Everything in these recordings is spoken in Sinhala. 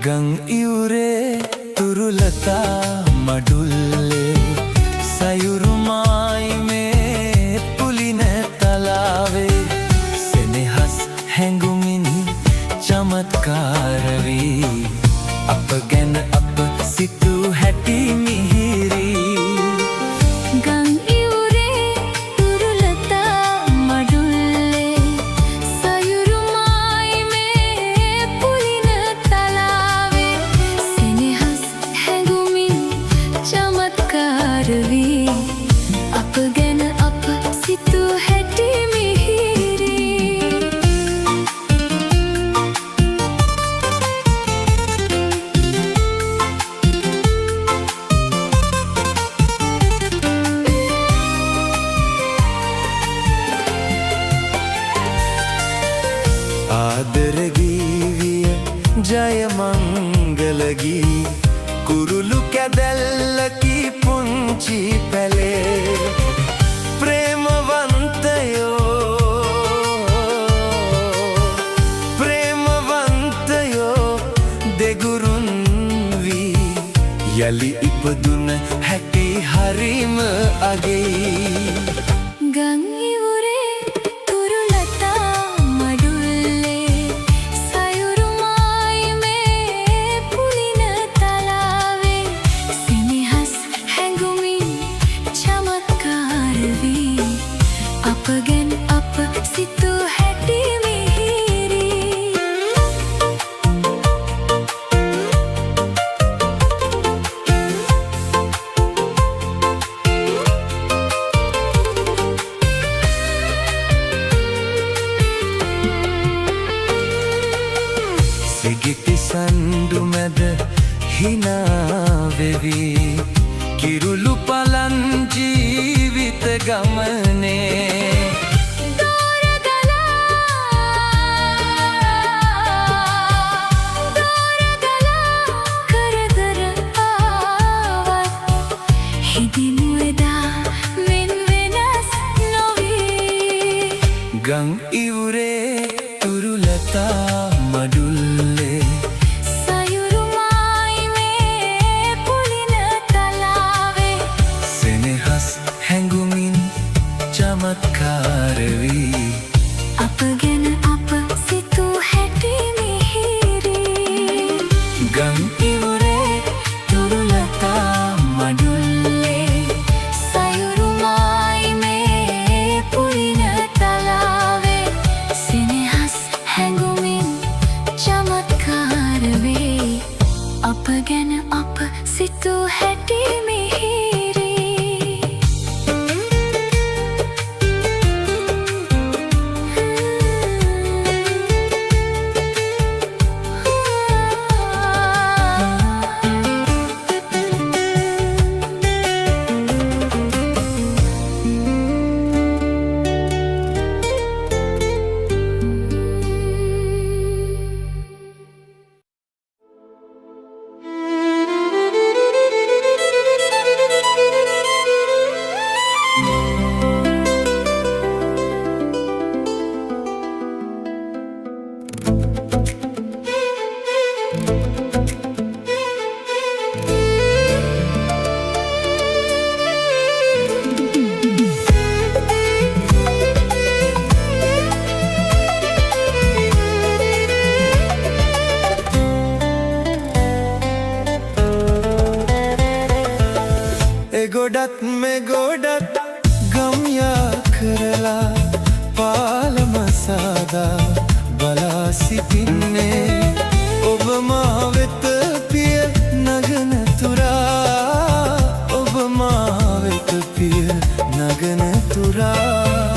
ගං ඉවුරේ තුරුලතා මඩුල්ලේ සයුරුමායි මේ පුලින තලාවේ සෙනෙහස් හැඟුමින් චමත්කාර වී අප ගැන අප සිතූ හැටි මිහිරි ආදරගීවිය ජය මංගලගී කුරුළු කැදැල්ලකි පුංචි පැලේ ප්‍රේමවන්තයෝ දෙගුරුන් වී යලි ඉපදුන හැටි හරිම අගෙයි ගං ඉවුරේ තුරුලතා මඩුල්ලේ සයුරුමායි මේ පුලින තලාවේ සෙනෙහස් හැඟුමින් චමත්කාර වී අප ගැන අප සිතූ හැටි මිහිරි සිගිති සන්දු මැද හිනා වෙවි කිරුළු පලන් ජීවිත ගමනේ කරදර ආවත් හිදිමු එදා වෙන වෙනස් නොවී ගං ඉවුරේ තුරුලතා මඩුල්ලේ සයුරුමායි මේ පුලින තලාවේ සෙනෙහස් හැඟුමින් චමත්කාර වී අප ගැන අප සිතූ හැටි මිහිරි ගං ඉවුරේ තුරුලතා මඩුල්ලේ සයුරුමායි මේ පුලින තලාවේ සෙනෙහස් හැඟුමින් චමත්කාර වේ අප ගැන අප සිතූ හැටි මිහිරි ගොඩත් මේ ගොඩත් ගම්යා කරලා පාලම සාදා බලා සිටින්නේ ඔබ මා වෙත පිය නගන තුරා ඔබ මා වෙත පිය නගන තුරා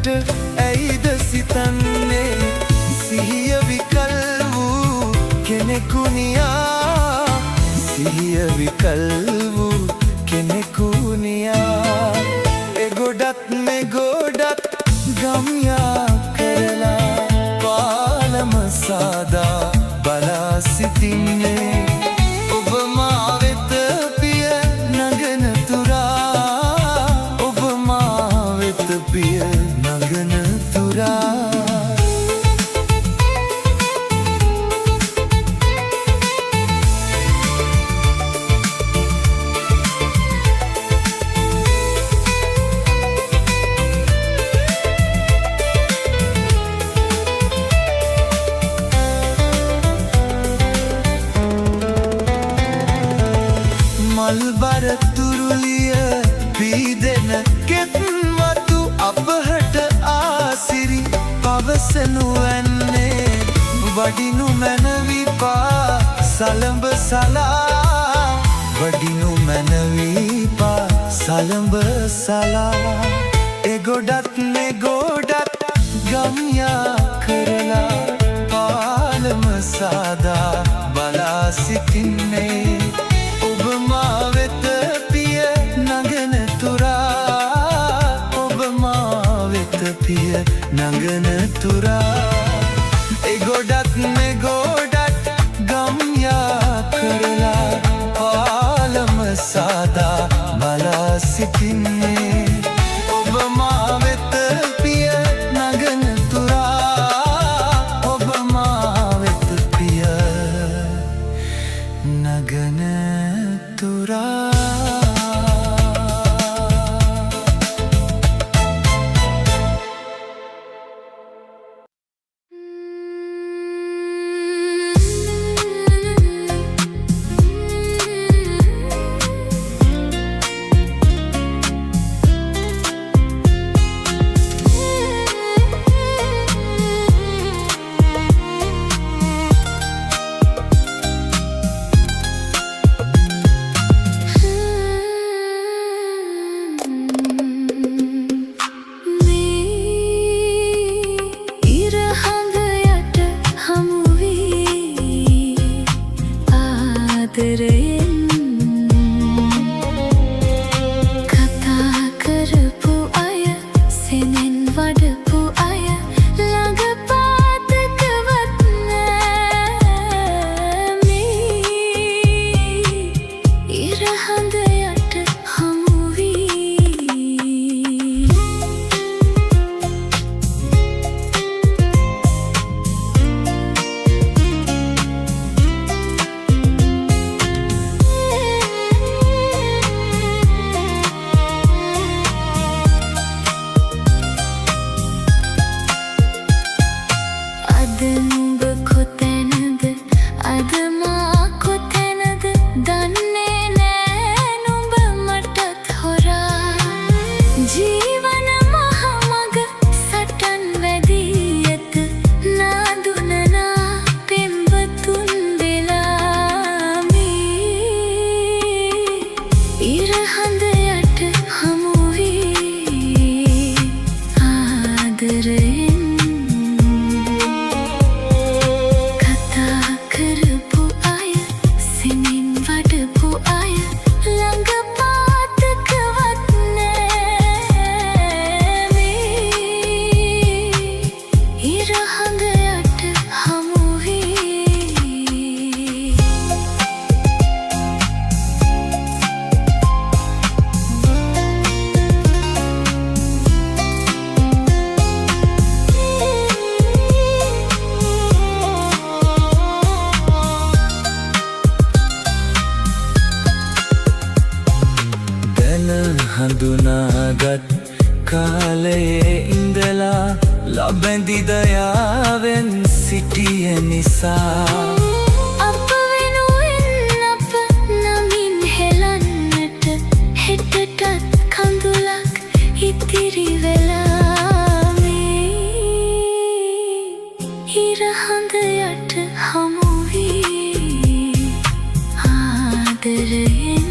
මට ඇයිද සිතන්නේ සිහිය විකල් වූ කෙනෙකු නියා සිහිය විකල් වූ කෙනෙකු නියා ඒ ගොඩත් මේ ගොඩත් ගම්යා කරලා පාලම සාදා බලා සිටින්නේ ඔබ මා වෙත පිය නගන තුරා ඔබ මා වෙත පිය නගන තුරා මල්බර තුරුලිය පීදෙන කෙත්වතු අපහට ආසිරි පවසනු වන්නේ වඩිනු මැනවිපා සලඹ සලා වඩිනු මැනවිපා සලඹ සලා ඒ ගොඩත් මේ ගොඩත් ගම්යා කරලා පාලම සාදා බලා සිටින්නේ ඔබ මා වෙත පිය නගන තුරා ඔබ මා වෙත පිය නගන තුරා ඒ ගොඩත් මේ ගොඩත් ගම්යා කරලා පාලම සාදා බලා සිටින්නේ ඔබ මා වෙත පිය නගන තුරා ඔබ මා වෙත පිය නගන තුරා හඳුනාගත් කාලයේ ඉඳලා ලබැඳි දයාවෙන් සිටිය නිසා අප වෙනුවෙන් අප නමින් හෙලන්නට හෙටටත් කඳුලක් ඉතිරි වෙලා මේ ඉර හඳ යට හමු වී ආදරයෙන්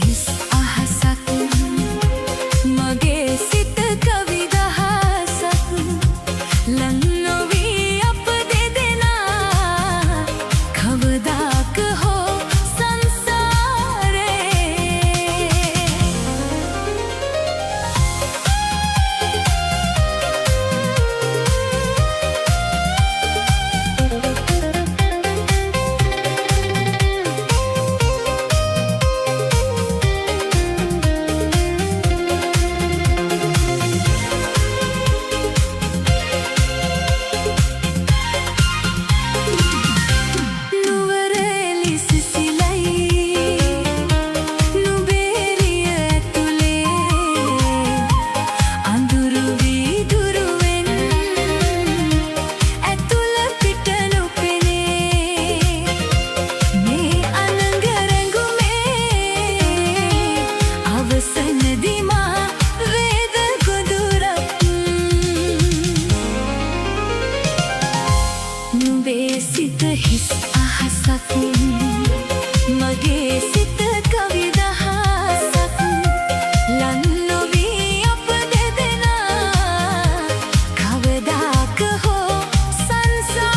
හිස් අහසක් මගේ සිත කවි දහසක් ලං නොවී අප දෙදෙනා කවදාක හෝ සංසාරේ නුඹේ සිත හිස් අහසක් මගේ සිත කවි දහසක් ලං නොවී අප දෙදෙනා කවදාක හෝ සංසාරයේ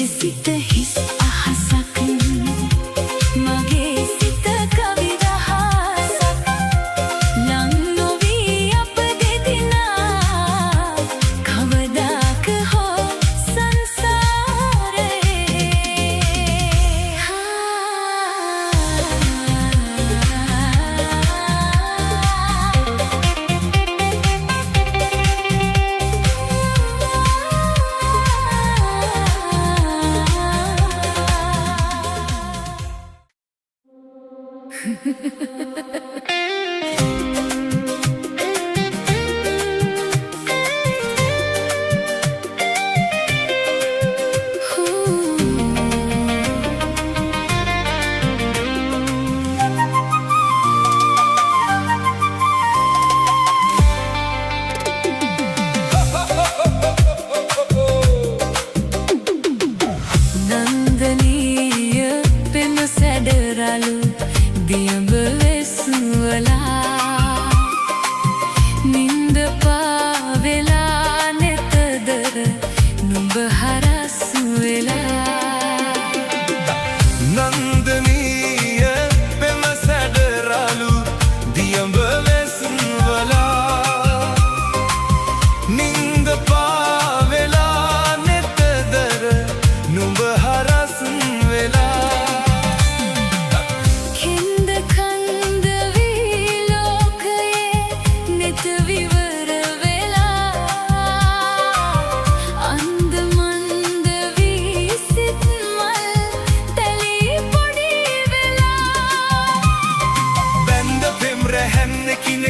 සිත හිස් අහසක් මගේ සිත කවි දහසක් ලං නොවී අප දෙදෙනා කවදාක හෝ දියඹ වෙස්වලා නින්ද පාවෙලා නෙතදර නුඹ හරස් වෙලා නන්දනීය පෙම සැඩරලු දියඹ වෙස්වලා නින්ද පාවෙලා නෙතදර නුඹ හරස් වෙලා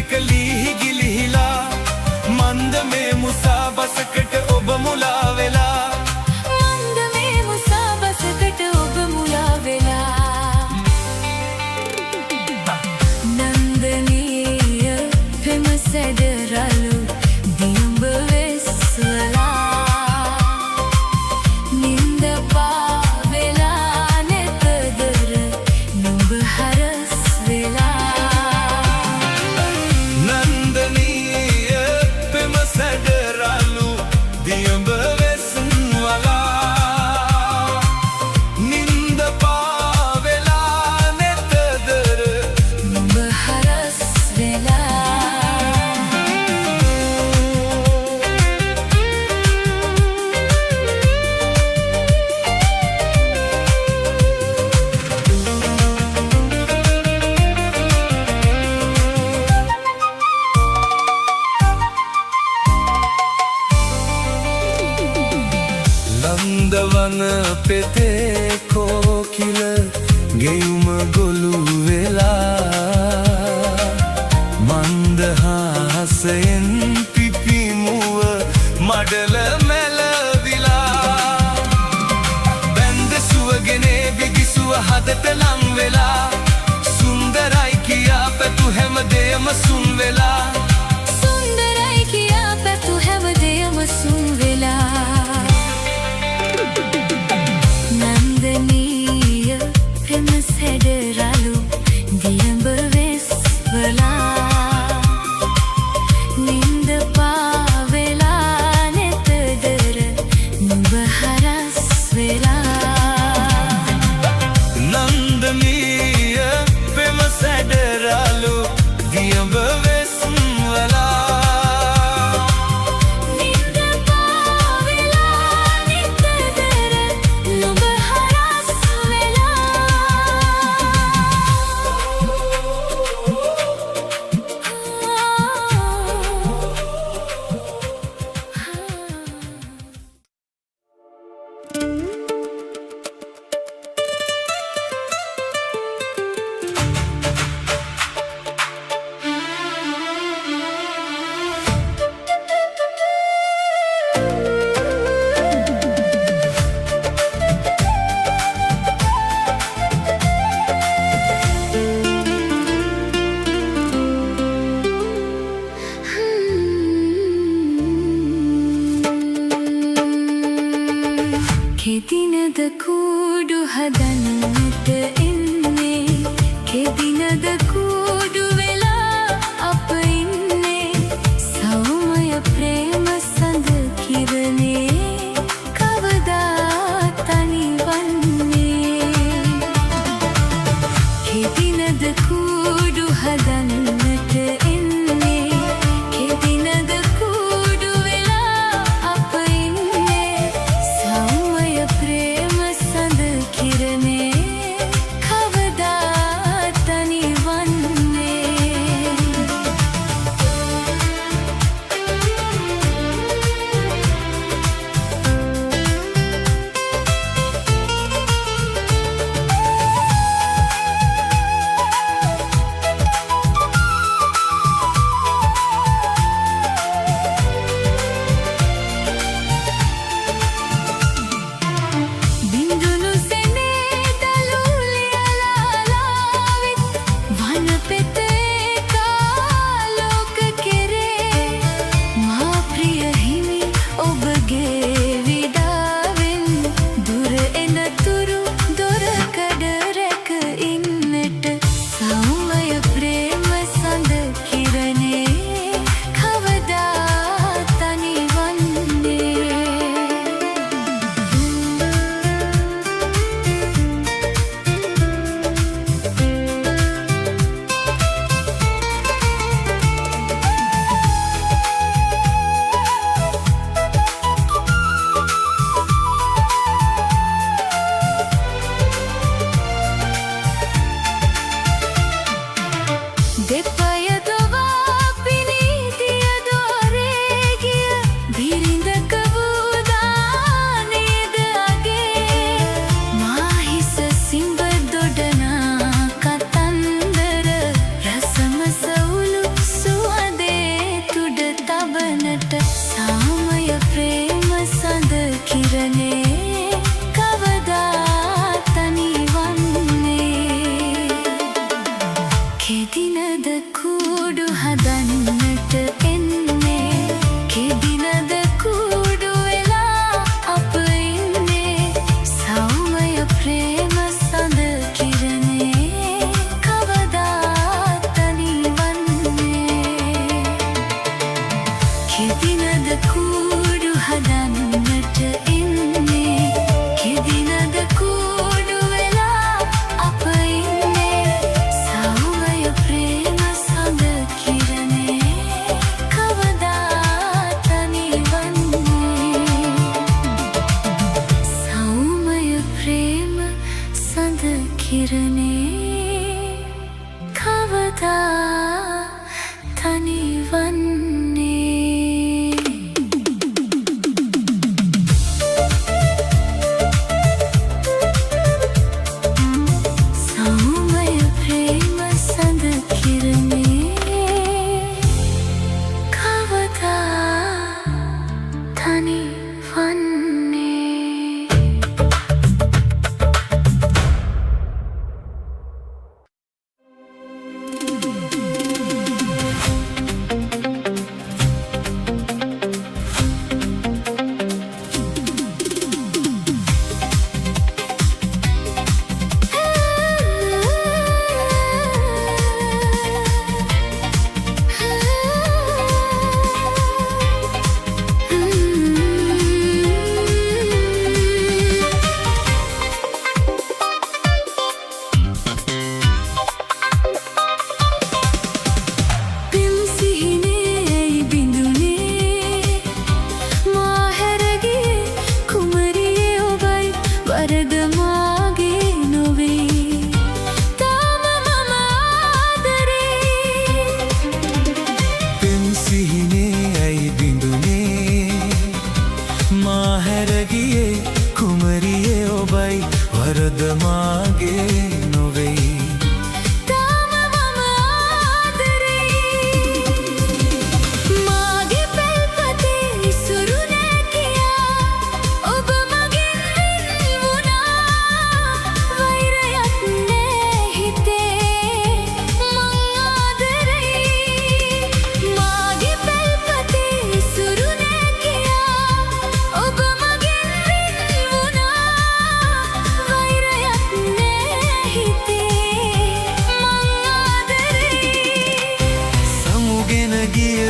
කලීහි ගිලිහිලා මන්ද මේ මුසාබසකට ඔබ මුලා වෙලා මන්ද මේ මුසාබසකට ඔබ මුලා වෙලා නන්දනීය පෙම සැඩරලු දියඹ වෙස්වලා නින්ද පාවෙලා නෙතදර නුඹ හරස් වෙලා නන්දනීය පෙම සැඩරලු වන පෙතේ කෝකිල ගෙයුම ගොලු වෙලා මන්දහාසයෙන් පිපිමුව මඩල මැලවිලා බැන්ද සුවගෙනේ බිගිසුව හදට ලං වෙලා සුන්දරයි කියා පැතු හැමදේම සුන් වෙලා සුන්දරයි කියා පැතු හැමදේම සුන් වෙලා නන්දනීය පෙම සැඩරලු දියඹ වෙස්වලා නින්ද පාවෙලා නෙතදර නුඹ හරස් වෙලා නන්දනීය පෙම සැඩරලු දියඹ වෙස්වලා කෙදිනද කූඩු හදන්නට එන්නේ කෙදිනද කූඩු වෙලා අප ඉන්නේ සෞමය ප්‍රේම සඳ කිරණේ කවදා තනිවන්නේ කෙදිනද කූඩු හදන්නට එන්නේ කෙදිනද කූඩු වෙලා අප ඉන්නේ සෞමය ප්‍රේම සඳ කිරණේ කවදා තනිවන්නේ බින්දුනු සෙනේ දලුලියලාලාවිත් වන පෙතේ කාලෝක කෙරේ මා ප්‍රිය හිමි ඔබගේ විඩාවෙන් දුර එනතුරු දොරකඩ රැක ඉන්නට සෞමය ප්‍රේම සඳ කිරණේ කවදා තනිවන්නේ දෙපය දොවා පිනීතිය දොරේ ගිය බිරිඳක වූ දානේද අගේ මා හිස සිඹ දොඩනා කතන්දර රසම සවුලු සුවඳේ තුඩ තබනට සාමය ප්‍රේම සඳ කිරණේ කවදා තනිවන්නේ කෙදිනද කූඩු හදන්නට එන්නේ කෙදිනද කූඩු වෙලා අප ඉන්නේ සෞමය ප්‍රේම සඳ කිරණේ කවදා තනිවන්නේ කෙදිනද කූඩු හදන්නට එන්නේ කෙදිනද කූඩු වෙලා අප ඉන්නේ සෞමය ප්‍රේම සඳ කිරණේ කවදා තනිවන්නේ සෞමය ප්‍රේම සඳ කිරණේ කවදා තනිවන්නේ වරදමාගේ නොවෙයි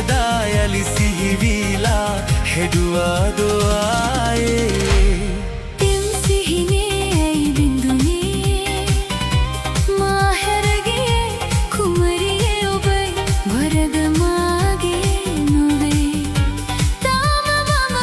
දායලි සිහිවීලා හෙඩුවා දුආයේ තින් සිහිනේ ඇයි බින්දුනේ මා හැරගේ කුමරියේ ඔබයි වරද මාගේ නොවේ තාම මම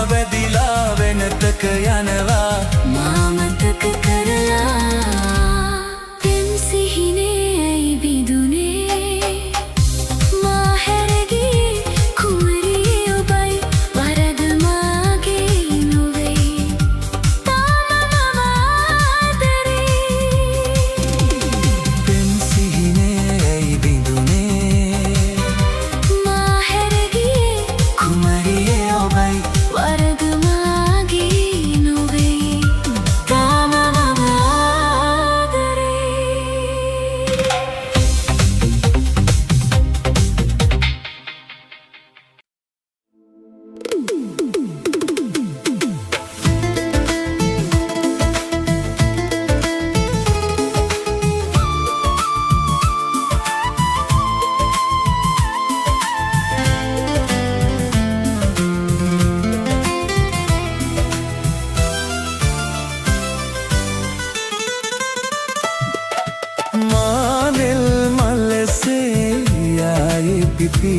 වැදිලා වෙනතක යනවා මාමතක කරලා තින් සිහිනේ ඇයි බිඳුනේ මා හැරගේ කුමරියේ ඔබයි වරද මාගේ නොවේ තාම මම ආදරේ තින් සිහිනේ ඇයි බිඳුනේ මා හැරගේ කුමරියේ ඔබයි වරද මාගේ නොවේ තාම මම ආදරේ මානෙල් මලසේ යායේ පිපි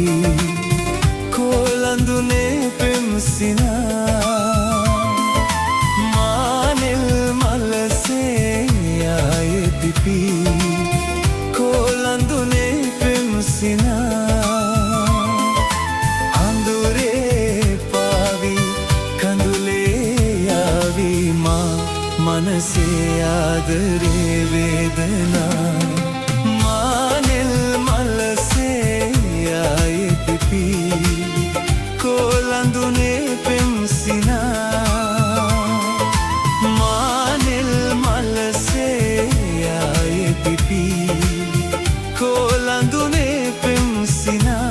කොලඳුනේ පෙම්සිනා මානෙල් මලසේ යායේ පිපි කොලඳුනේ පෙම්සිනා අඳුරේ පාවි කඳුලේ යාවි මා මනසේ ආදරේ වේදනා මානෙල් මලසේ යායේ පිපි කොලඳුනේ පෙම්සිනා මානෙල් මලසේ යායේ පිපි කොලඳුනේ පෙම්සිනා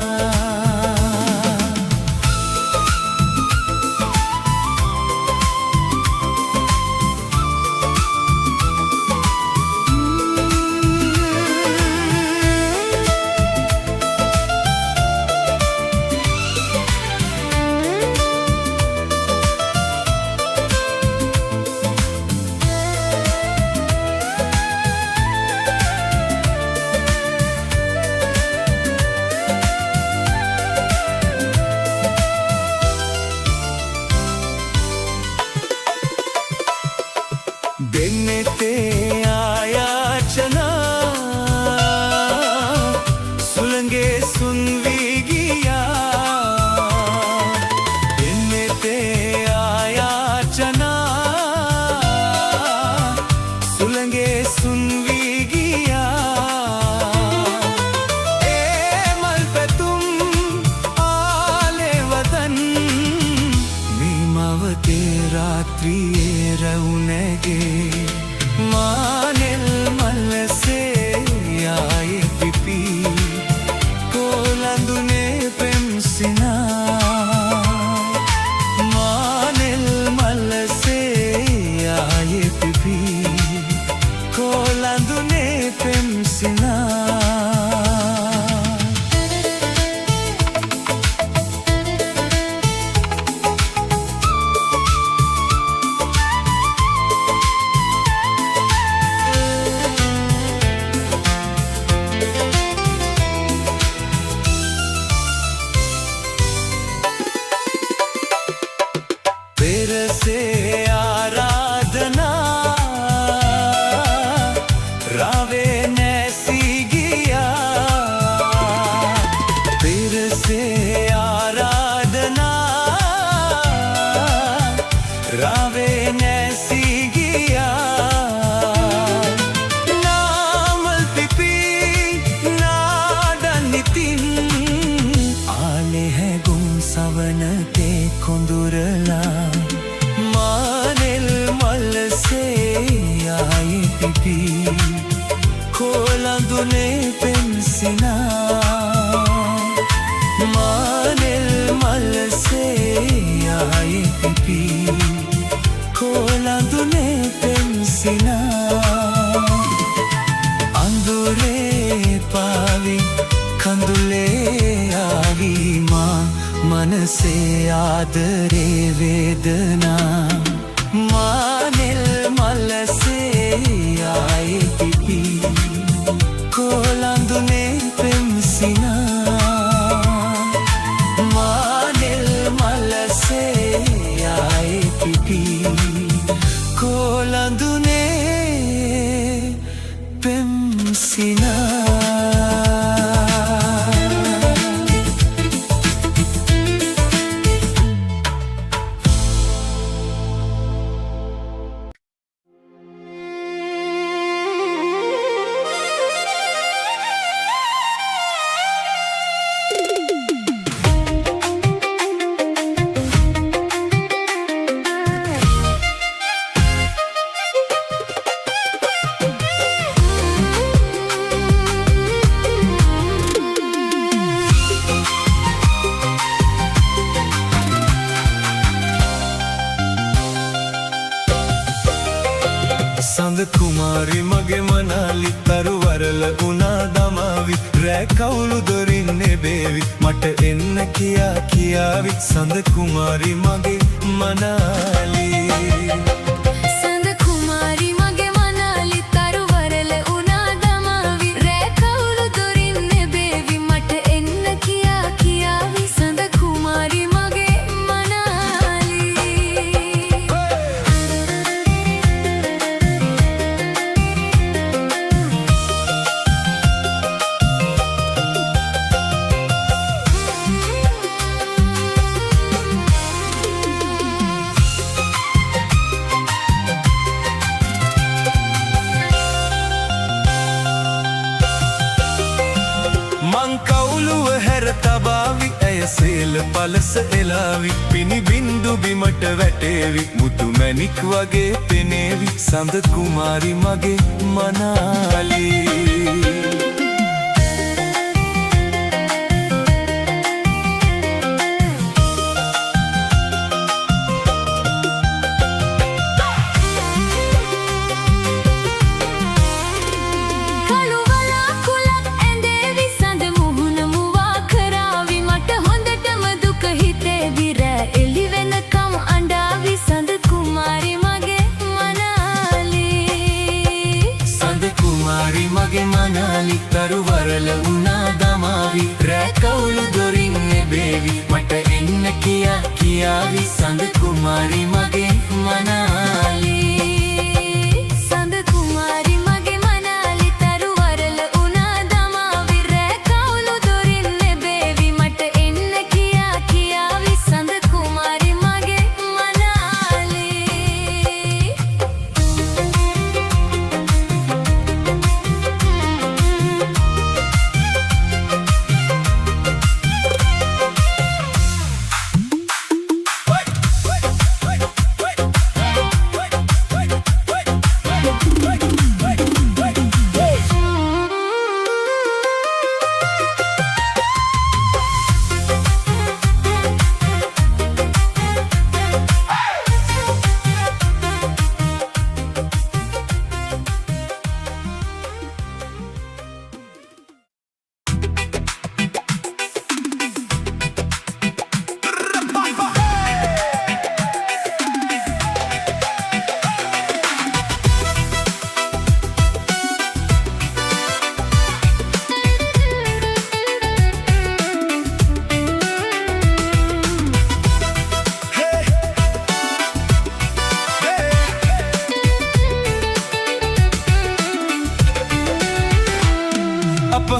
फिर से आराधना रावे नैसी गिया फिर से आराधना रावे नैसी गिया नामल पिपी नादन नितिन आले हैं गुम सवन के कुंदुरला मानिल मल से आई पिपी कोलंदुने पेंसिना मानिल मल से आई पिपी कोलंदुने पेंसिना अंदुरे पावी कंदुले आवी माँ मन से आदरे वेदना मानिल मल से आए पिपी कोलंदुने पेंसिना मानिल मल से आए पिपी कोलंदुने पेंसिना संद कुमारी मगे मनाली तरुवरल उना दमावी रੈ कौलु दोरिन्ने बेवी मट एन्न किया कियावी संद कुमारी मगे मनाली संद कुमारी मगे मनाली तरुवरल उना दमावी रੈ कौलु दोरिन्ने बेवी मट एन्न किया कियावी संद कुमारी मगे मनाली मंकौलुव हैर तबावी ऐसेल पलस एलावी पिनी बिंदु बिमट वैटेवी मुतु मैनिक वगे पेनेवी संद कुमारी मगे मनाली मगे मनाली तरुवरल उना दमावी रੈ कौलु दोरिन्ने बेवी मट एन्न किया कियावी संद कुमारी मगे मनाली संद कुमारी मगे मनाली तरुवरल उना दमावी रੈ कौलु दोरिन्ने बेवी मट एन्न किया कियावी संद कुमारी मगे मनाली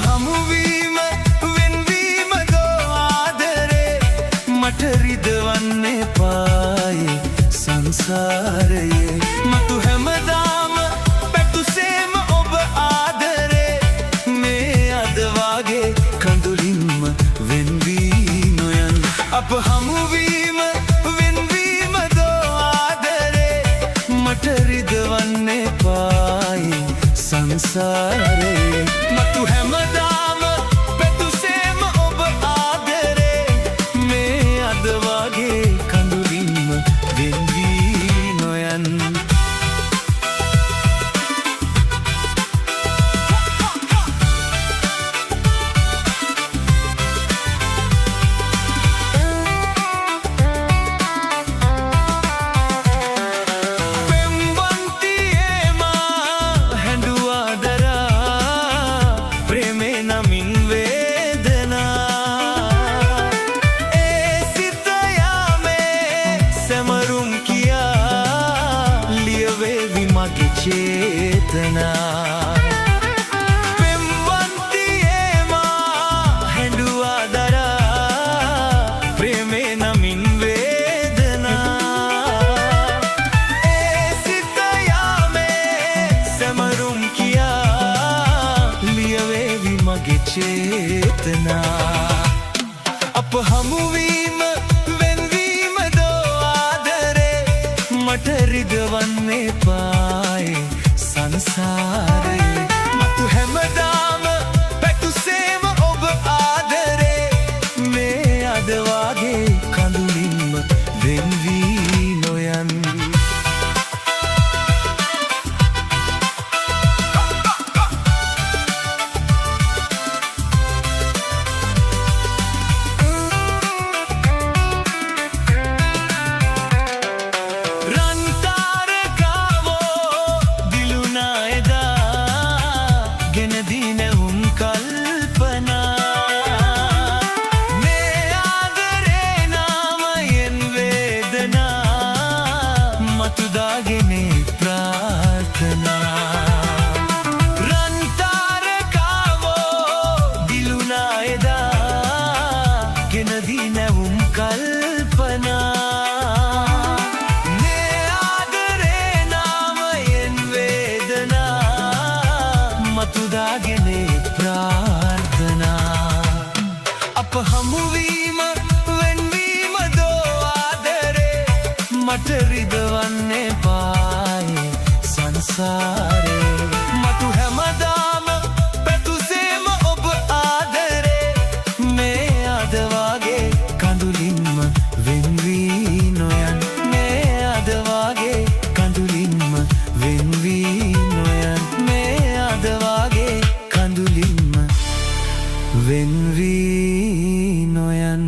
හමුවීම වෙන්වීම දෝ ආදරේ මට රිදවන්නේ පායි සංසාරයේ මතු හැමදාම පැතුසේම ඔබ ආදරේ මේ අද වාගේ කඳුලින්ම වෙන්වී නොයන් අප හමුවීම වෙන්වීම දෝ ආදරේ මට රිදවන්නේ පායි සංසාරයේ මතු හැමදාම පැතුසේම ඔබ ආදරේ මේ අද වාගේ කඳුලින්ම වෙන්වී නොයන් චේතනා පෙම්වන්තියේමා හැඬුවා දරා ප්‍රේමේ නමින් වේදනා ඒ සිත යාමේ සැමරුම් කියා ලියවේවි මගේ චේතනා අප හමුවීම වෙන්වීම දෝ ආදරේ මට රිදවන්නේ පායි සංසාරේ මතු හැමදාම පැතුසේම ඔබ ආදරේ මේ අද වාගේ කඳුලින්ම වෙන්වී නොයන් අප හමුවීම වෙන්වීම දෝ ආදරේ මට රිදවන්නේ පායි සංසාරේ මතු හැමදාම පැතුසේම ඔබ ආදරේ මේ අද වාගේ කඳුලින්ම වෙන්වී නොයන් මේ අද වාගේ කඳුලින්ම වෙන්වී නොයන් මේ අද වාගේ කඳුලින්ම වෙන්වී නොයන්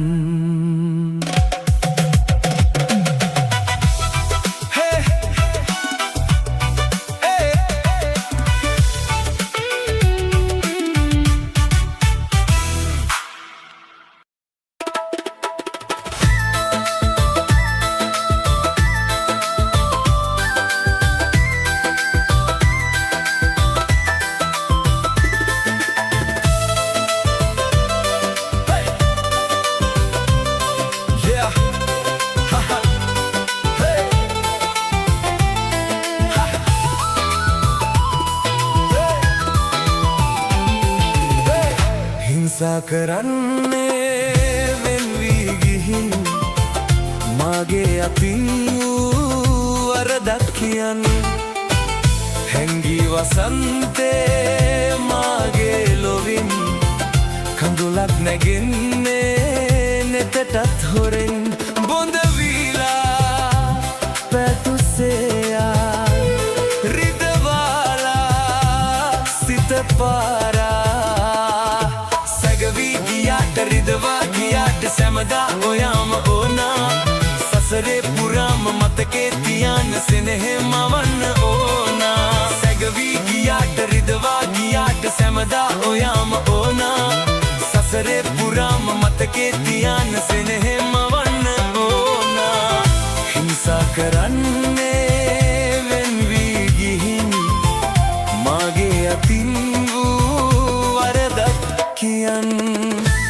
කරන්නේ වෙන්වී ගිහින් මාගේ අතින් වූ වරදක් කියන්න හැංගී වසන්තේ මාගේ ලොවින් කඳුලක් නැගෙන්නේ නෙතටත් හොරෙන් බොඳ වීලා පැතුසේයා රිදවාලා සිත පාරා රිදවා ගියාට සැමදා ඔයාම ඕනා සසරේ පුරාම මතකේ තියන්න සෙනෙහෙ මවන්න ඕනා සැගවී ගියාට රිදවා ගියාට සැමදා ඔයාම ඕනා සසරේ පුරාම මතකේ තියන්න සෙනෙහෙ මවන්න ඕනා හිංසා කරන්නේ වෙන්වී ගිහින් මාගේ අතින් වූ වරදක් දක්කියන්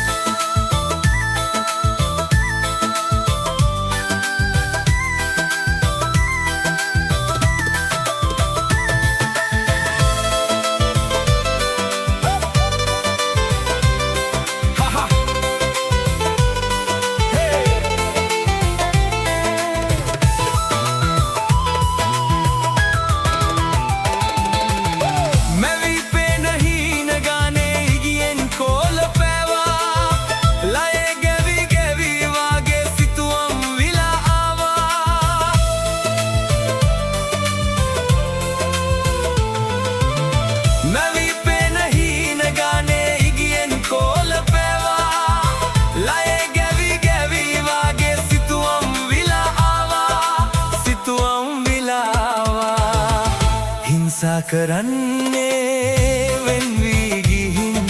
කරන්නේ වෙන් වී ගිහින්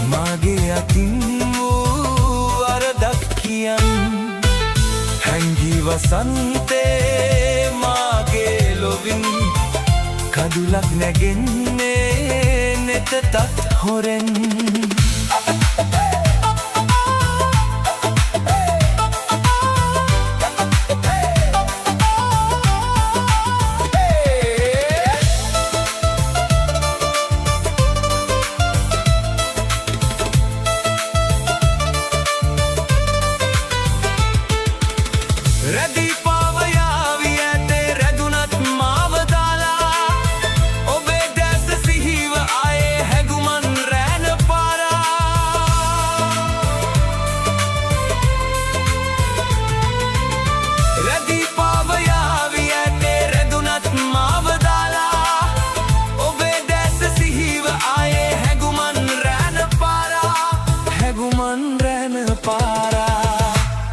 මාගේ අතින් වූ වරදක් කියන් හැංගී වසන්තේ මාගේ ලොවින් කඳුලක් නැගෙන්නේ නෙතටත් හොරෙන්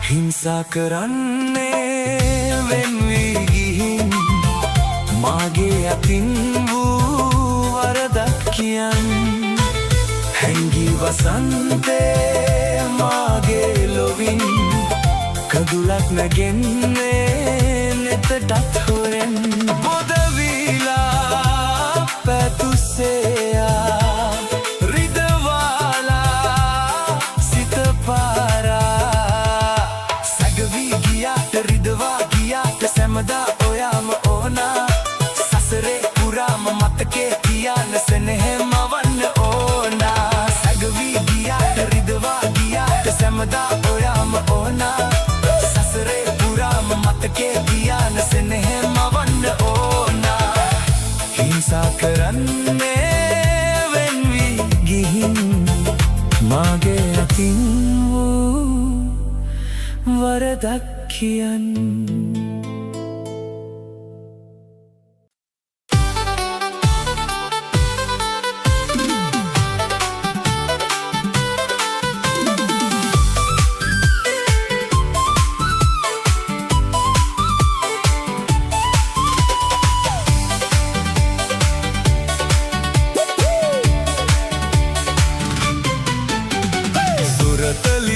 හිංසා කරන්නේ වෙන් වී ගිහින් මාගේ අතින් වූ වරදක් කියන් හැංගී වසන්තේ මාගේ ලොවින් කඳුලක් නැගෙන්නේ නෙතටත් හොරෙන් පොද වීලා පැතුසෙයා රිදවාලා සිත පාරා රිදවා ගියාට සැමදා ඔයාම ඕනා සසරේ පුරාම මතකේ තියාන සෙනෙහෙම වන්න ඕනා සැගවී ගියාට රිදවා ගියාට සැමදා ඔයාම ඕනා සසරේ පුරාම මතකේ තියාන සෙනෙහෙම වන්න ඕනා හිංසා කරන්නේ වෙන් වී ගිහින් මාගේ අතින් වූ වරදක් කියන් සුරතල